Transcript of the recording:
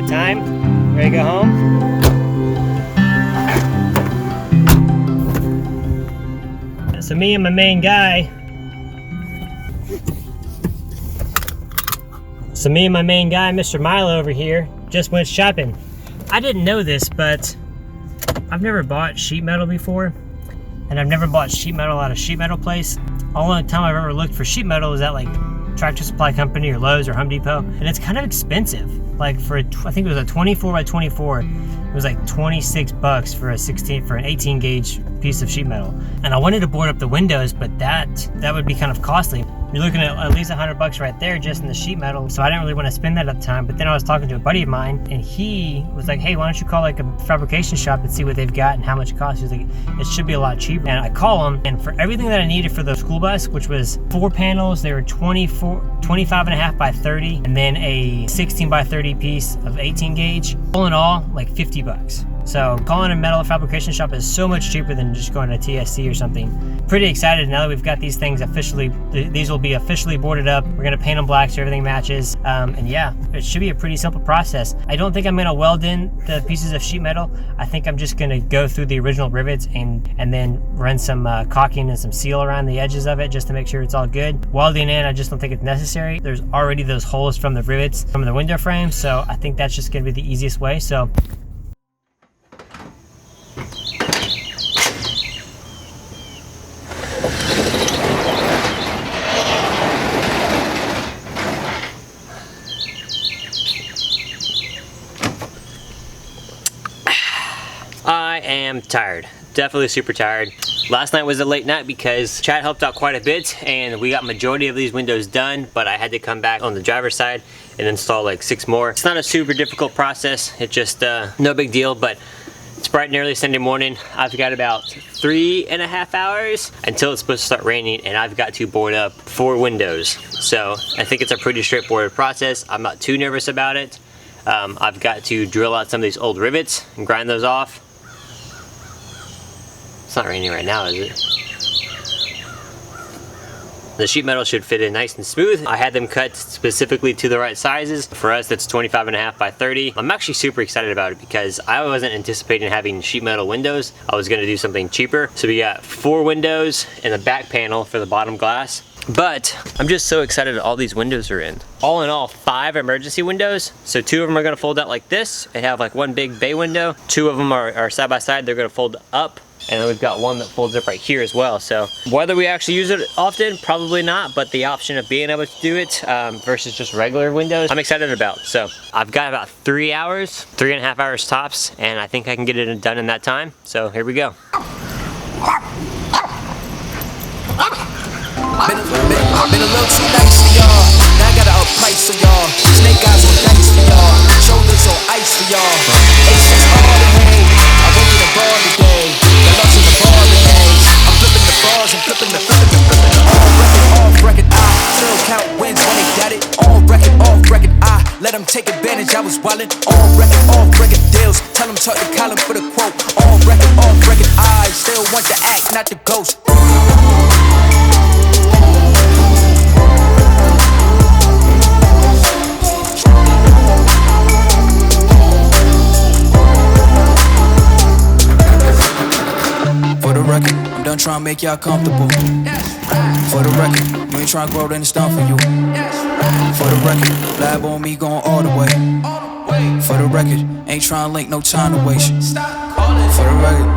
good time? Ready to go home? So me and my main guy, Mr. Milo over here, just went shopping. I didn't know this, but I've never bought sheet metal before, and I've never bought sheet metal at a sheet metal place. The only time I've ever looked for sheet metal was at like Tractor Supply Company or Lowe's or Home Depot, and it's kind of expensive. Like for I think it was a 24 by 24, it was like 26 bucks for an 18 gauge piece of sheet metal. And I wanted to board up the windows, but that would be kind of costly. You're looking at least $100 right there just in the sheet metal, so I didn't really want to spend that at the time. But then I was talking to a buddy of mine, and he was like, hey, why don't you call like a fabrication shop and see what they've got and how much it costs. He was like, it should be a lot cheaper. And I call them, and for everything that I needed for the school bus, which was 4 panels, they were 25.5 by 30, and then a 16 by 30 piece of 18 gauge. All in all, like 50 bucks. So calling a metal fabrication shop is so much cheaper than just going to TSC or something. Pretty excited now that we've got these things officially, these will be officially boarded up. We're gonna paint them black so everything matches. And yeah, it should be a pretty simple process. I don't think I'm gonna weld in the pieces of sheet metal. I think I'm just gonna go through the original rivets and then run some caulking and some seal around the edges of it just to make sure it's all good. Welding in, I just don't think it's necessary. There's already those holes from the rivets from the window frame, so I think that's just gonna be the easiest way. So I am tired, definitely super tired. Last night was a late night because Chad helped out quite a bit and we got majority of these windows done, but I had to come back on the driver's side and install like 6 more. It's not a super difficult process, it's just no big deal, but it's bright and early Sunday morning. I've got about 3.5 hours until it's supposed to start raining, and I've got to board up 4 windows. So I think it's a pretty straightforward process. I'm not too nervous about it. I've got to drill out some of these old rivets and grind those off. It's not raining right now, is it? The sheet metal should fit in nice and smooth. I had them cut specifically to the right sizes. For us, that's 25.5 by 30. I'm actually super excited about it because I wasn't anticipating having sheet metal windows. I was gonna do something cheaper. So we got 4 windows and a back panel for the bottom glass. But I'm just so excited that all these windows are in. All in all, 5 emergency windows. So 2 of them are gonna fold out like this and have like 1 big bay window. 2 of them are side by side, they're gonna fold up. And then we've got 1 that folds up right here as well. So whether we actually use it often, probably not, but the option of being able to do it versus just regular windows, I'm excited about. So I've got about 3 hours, 3.5 hours tops, and I think I can get it done in that time. So here we go. Been a little too nice for y'all. Now I got to up price for y'all. Snake eyes on dice for y'all. Shoulders on ice for y'all. Aces all the way. I went to the bar today. Got lost in the bar today. I'm flipping the bars. I'm flipping the off record. I still count wins when they got it. On record, off record. I let them take advantage. I was wildin'. On record, off record deals. Tell them talk to Colin for the quote. On record, off record. I still want the act, not the ghost. I'm done trying to make y'all comfortable. For the record, you ain't trying to grow, then it's done for you. For the record, lab on me going all the way. For the record, ain't trying to link, no time to waste. For the record.